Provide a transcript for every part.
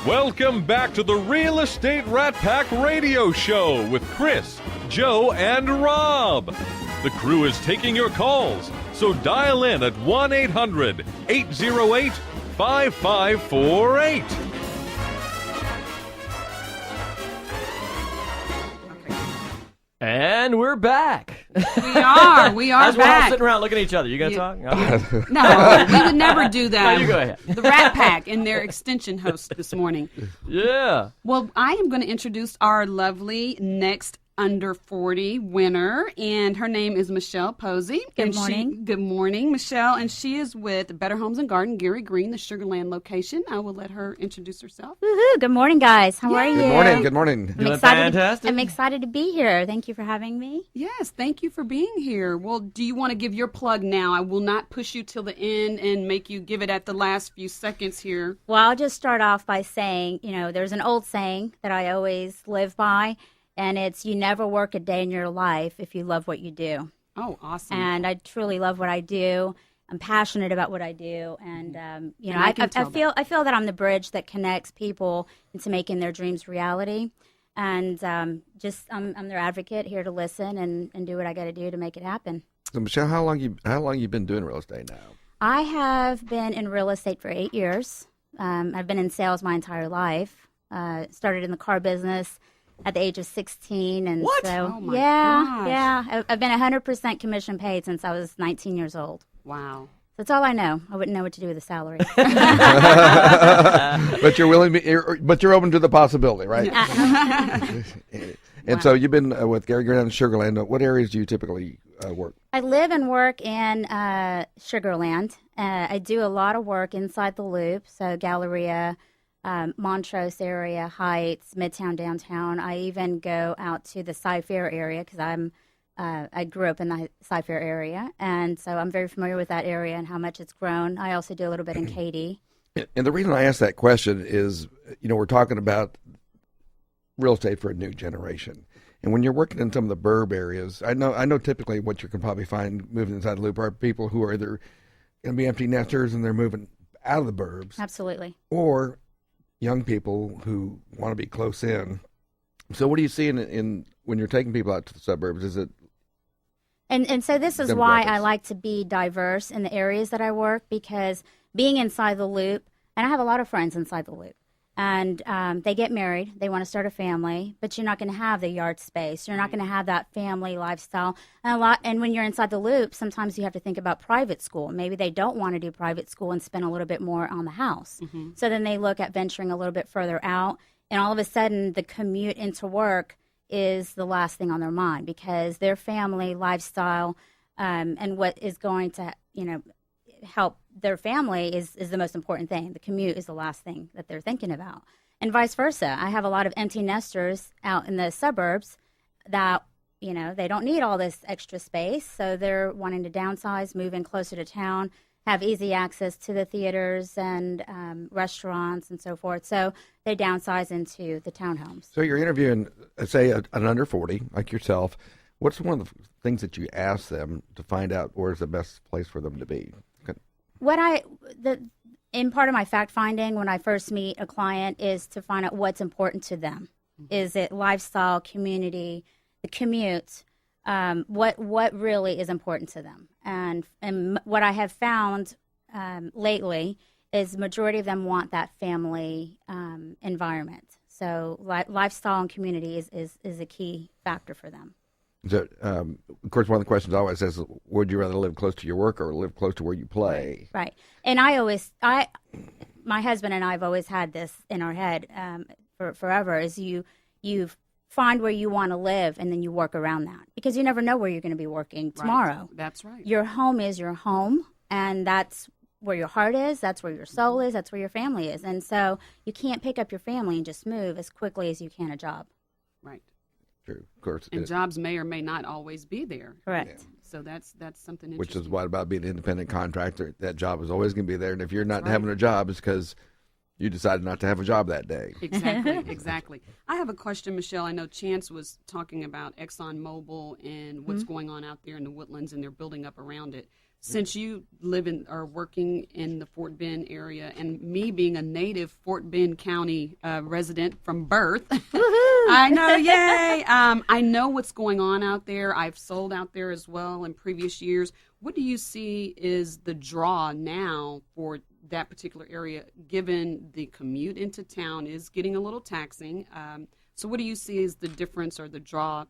Welcome back to the Real Estate Rat Pack Radio Show with Chris, Joe, and Rob. The crew is taking your calls, so dial in at 1-800-808-5548. And we're back. We are As we're all back. sitting around looking at each other. You going to talk? No, we would never do that. No, you go ahead. The Rat Pack and their extension host this morning. Yeah. Well, I am going to introduce our lovely next under 40 winner, and her name is Michelle Posey. Good morning. Good morning, Michelle, and she is with Better Homes and Garden, Gary Green, the Sugarland location. I will let her introduce herself. Woohoo! Good morning, guys. How are you? Good morning. Good morning. Doing fantastic. I'm excited to be here. Thank you for having me. Yes, thank you for being here. Well, do you want to give your plug now? I will not push you till the end and make you give it at the last few seconds here. Well, I'll just start off by saying, there's an old saying that I always live by, and it's you never work a day in your life if you love what you do. Oh, awesome. And I truly love what I do. I'm passionate about what I do, and And I can tell feel that I'm the bridge that connects people into making their dreams reality. And I'm their advocate, here to listen and do what I got to do to make it happen. So, Michelle, how long you been doing real estate now? I have been in real estate for 8 years. I've been in sales my entire life. Started in the car business at the age of 16, and What? Oh my yeah, gosh. yeah. I've been 100% commission paid since I was 19 years old. Wow. That's all I know. I wouldn't know what to do with a salary. But you're but you're open to the possibility, right? And so you've been with Gary Green and Sugarland. What areas do you typically work? I live and work in Sugarland. I do a lot of work inside the Loop, so Galleria, Montrose area, Heights, Midtown, downtown. I even go out to the Cy-Fair area because I grew up in the Cy-Fair area, and so I'm very familiar with that area and how much it's grown. I also do a little bit in Katy. And the reason I asked that question is, we're talking about real estate for a new generation. And when you're working in some of the burb areas, I know typically what you can probably find moving inside the Loop are people who are either going to be empty nesters and they're moving out of the burbs, Absolutely. or young people who want to be close in. So what do you see in when you're taking people out to the suburbs? Is it And so this is why I demographics? like to be diverse in the areas that I work, because being inside the Loop, and I have a lot of friends inside the Loop, and they get married, they want to start a family, but you're not going to have the yard space. You're not going to have that family lifestyle. And when you're inside the Loop, sometimes you have to think about private school. Maybe they don't want to do private school and spend a little bit more on the house. Mm-hmm. So then they look at venturing a little bit further out, and all of a sudden the commute into work is the last thing on their mind, because their family lifestyle and what is going to help their family is the most important thing. The commute is the last thing that they're thinking about, and vice versa. I have a lot of empty nesters out in the suburbs that they don't need all this extra space, so they're wanting to downsize, move in closer to town, have easy access to the theaters and restaurants and so forth. So they downsize into the townhomes. So you're interviewing, say, an under 40 like yourself. What's one of the things that you ask them to find out where's the best place for them to be? In part of my fact finding when I first meet a client is to find out what's important to them. Mm-hmm. Is it lifestyle, community, the commute? What really is important to them? And what I have found lately is majority of them want that family environment. So lifestyle and community is a key factor for them. So, of course, one of the questions always says, would you rather live close to your work or live close to where you play? Right. And my husband and I have always had this in our head for forever, is you find where you want to live and then you work around that, because you never know where you're going to be working tomorrow. Right. That's right. Your home is your home, and that's where your heart is, that's where your soul is, that's where your family is. And so you can't pick up your family and just move as quickly as you can a job. Right. True, of course. And jobs may or may not always be there. Correct. Yeah. So that's something interesting. Which is what about being an independent contractor, that job is always going to be there. And if you're not That's right. having a job, it's because you decided not to have a job that day. Exactly. I have a question, Michelle. I know Chance was talking about ExxonMobil and what's going on out there in the Woodlands, and they're building up around it. since you live in or working in the Fort Bend area, and me being a native Fort Bend County resident from birth, I know, yay! I know what's going on out there. I've sold out there as well in previous years. What do you see is the draw now for that particular area, given the commute into town is getting a little taxing? So what do you see as the difference or the draw?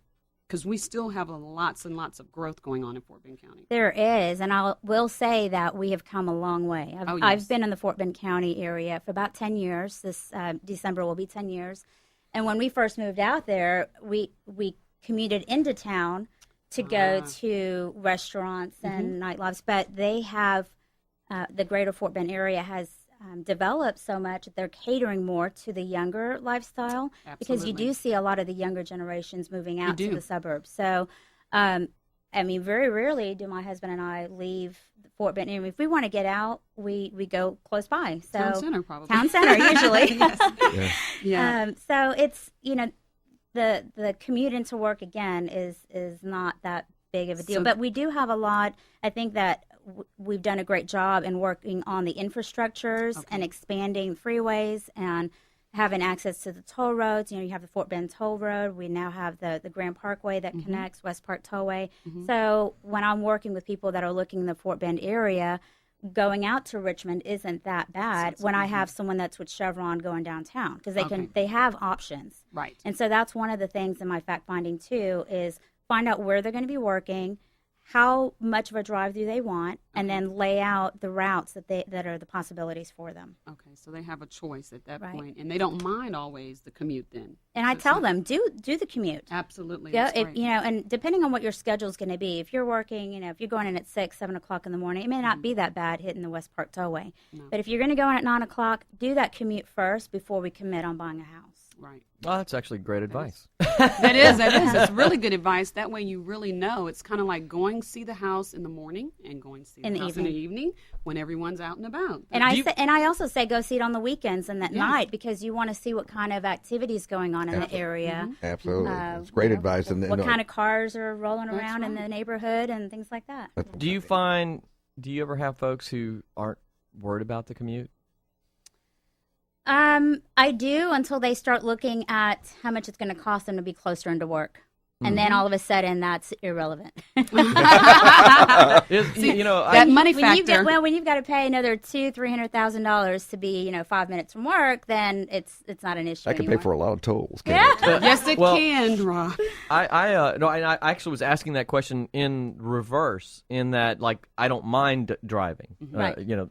Because we still have lots and lots of growth going on in Fort Bend County. There is, and I will say that we have come a long way. I've been in the Fort Bend County area for about 10 years. This December will be 10 years. And when we first moved out there, we commuted into town to go to restaurants and nightclubs. But they have, the greater Fort Bend area has developed so much that they're catering more to the younger lifestyle. Absolutely. Because you do see a lot of the younger generations moving out to the suburbs. So, I mean, very rarely do my husband and I leave Fort Bend area. If we want to get out, we go close by. So Town center, probably. Town center, usually. Yes. Yeah. So it's, the commute into work, again, is not that big of a deal. But we do have a lot, I think that we've done a great job in working on the infrastructures and expanding freeways and having access to the toll roads. You have the Fort Bend Toll Road. We now have the Grand Parkway that connects West Park Tollway. So when I'm working with people that are looking in the Fort Bend area, going out to Richmond isn't that bad when I have someone that's with Chevron going downtown, because they have options. Right. And so that's one of the things in my fact finding too, is find out where they're going to be working, how much of a drive do they want, and then lay out the routes that are the possibilities for them. Okay, so they have a choice at that point, and they don't mind always the commute then. And I tell them, do the commute. Absolutely. Yeah, that's great. and depending on what your schedule is going to be, if you're working, if you're going in at 6, 7 o'clock in the morning, it may not be that bad hitting the West Park Tollway. No. But if you're going to go in at 9 o'clock, do that commute first before we commit on buying a house. Right. Well, that's actually great advice. That is. It's really good advice. That way you really know. It's kind of like going see the house in the morning and going see the house in the evening when everyone's out and about. And I also say go see it on the weekends and at night, because you want to see what kind of activities going on in the area. Absolutely. It's great advice. And what kind of cars are rolling around in the neighborhood and things like that. Do you ever have folks who aren't worried about the commute? I do, until they start looking at how much it's going to cost them to be closer into work. And then all of a sudden, that's irrelevant. That money factor. When you've got to pay another $200,000-$300,000 to be, 5 minutes from work, then it's not an issue. That can pay for a lot of tolls. Yes, it can, Rob. I actually was asking that question in reverse, in that I don't mind driving,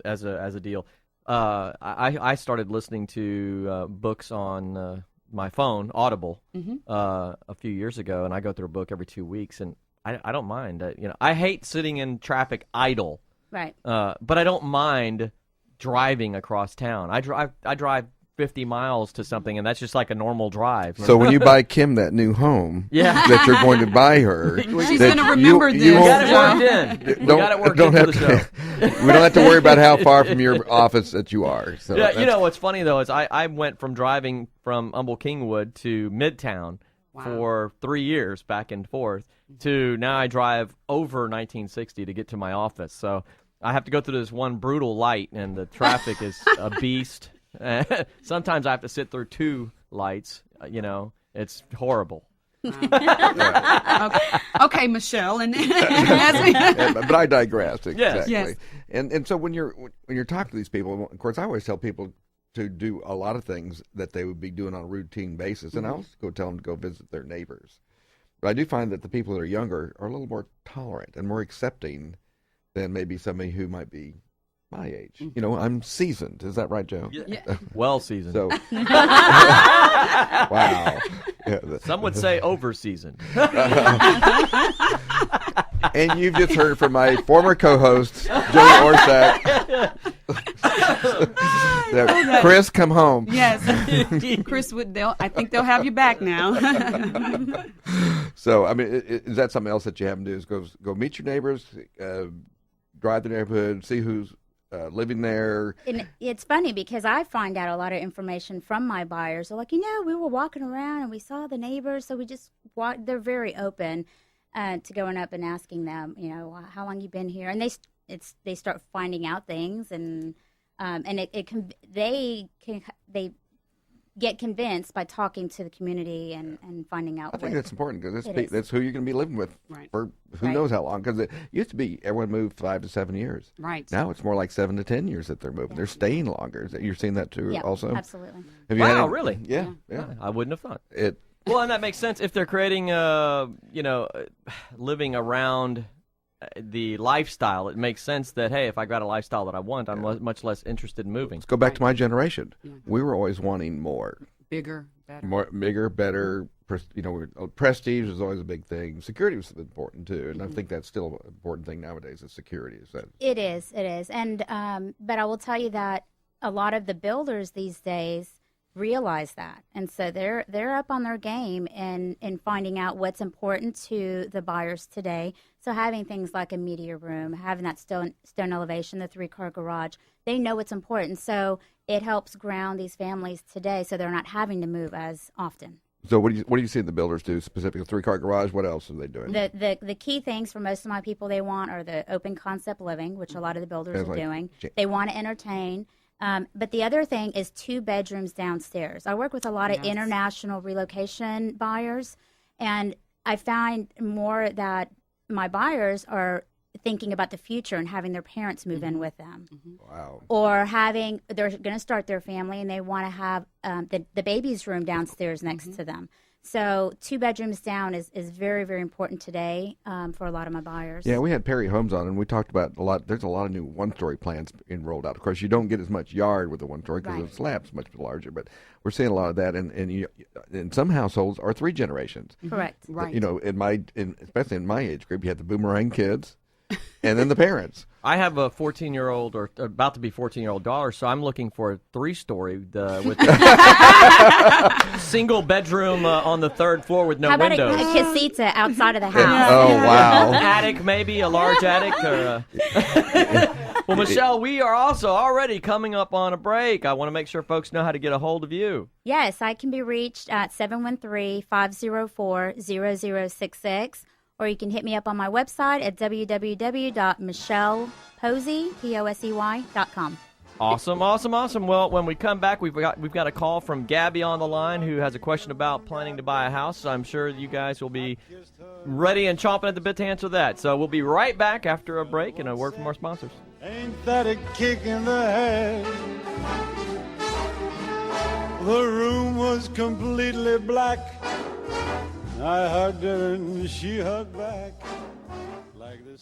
as a deal. I started listening to books on my phone, Audible, a few years ago, and I go through a book every 2 weeks, and I don't mind. I hate sitting in traffic idle, right? But I don't mind driving across town. I drive 50 miles to something, and that's just like a normal drive. So when you buy Kim that new home that you're going to buy her, she's going to remember this. We got it worked in. We got it worked into the show. We don't have to worry about how far from your office that you are. So what's funny, though, is I went from driving from Humble Kingwood to Midtown for 3 years, back and forth, to now I drive over 1960 to get to my office. So I have to go through this one brutal light, and the traffic is a beast. Sometimes I have to sit through 2 lights. It's horrible. Okay, Michelle, and but I digress. Exactly. Yes. And so when you're talking to these people, of course, I always tell people to do a lot of things that they would be doing on a routine basis, and I also go tell them to go visit their neighbors. But I do find that the people that are younger are a little more tolerant and more accepting than maybe somebody who might be my age. I'm seasoned. Is that right, Joe? Yeah. Well seasoned. So, wow. Yeah, some would say over seasoned. And you've just heard from my former co-host, Joe Orsak. Chris, come home. Yes. Chris, I think they'll have you back now. So, I mean, is that something else that you have to do? Is go meet your neighbors, drive the neighborhood, see who's living there. And it's funny because I find out a lot of information from my buyers. They're like, we were walking around and we saw the neighbors, so we just walked. They're very open to going up and asking them, how long you been here. And they start finding out things, and they get convinced by talking to the community and finding out. I think that's important because is. that's who you're going to be living with for who knows how long. Because it used to be everyone moved 5 to 7 years. Right. Now it's more like 7 to 10 years that they're moving. They're staying longer. You're seeing that too, also. Absolutely. Have you Wow, had really? Yeah. I wouldn't have thought. It. Well, and that makes sense if they're creating, living around the lifestyle. It makes sense that, hey, if I got a lifestyle that I want, I'm much less interested in moving. Let's go back to my generation. Yeah. We were always wanting more. Bigger, better. Bigger, better. Prestige was always a big thing. Security was important too, and I think that's still an important thing nowadays. Is security? It is, and but I will tell you that a lot of the builders these days realize that, and so they're up on their game in finding out what's important to the buyers today. So having things like a media room, having that stone elevation, the 3-car garage, they know what's important. So it helps ground these families today, so they're not having to move as often. So what do you see the builders do specifically? 3-car garage. What else are they doing? The key things for most of my people they want are the open concept living, which a lot of the builders are doing. They want to entertain. But the other thing is 2 bedrooms downstairs. I work with a lot of international relocation buyers, and I find more that my buyers are thinking about the future and having their parents move in with them. Wow. Or they're going to start their family and they want to have the baby's room downstairs next to them. So 2 bedrooms down is very, very important today for a lot of my buyers. Yeah, we had Perry Homes on, and we talked about there's a lot of new 1-story plans being rolled out. Of course, you don't get as much yard with the 1-story because the slab's much larger, but we're seeing a lot of that, and in some households are 3 generations. Correct. Right. Especially in my age group, you had the boomerang kids, and then the parents. I have a 14-year-old or about to be 14-year-old daughter, so I'm looking for a 3-story with single bedroom on the 3rd floor with no How about windows. a casita outside of the house? Oh, wow. Attic, maybe a large attic. Or Well, Michelle, we are also already coming up on a break. I want to make sure folks know how to get a hold of you. Yes, I can be reached at 713-504-0066. Or you can hit me up on my website at www.michelleposey.com. Awesome. Well, when we come back, we've got a call from Gabby on the line who has a question about planning to buy a house. So I'm sure you guys will be ready and chomping at the bit to answer that. So we'll be right back after a break and a word from our sponsors. Ain't that a kick in the head? The room was completely black. I hugged her and she hugged back like this.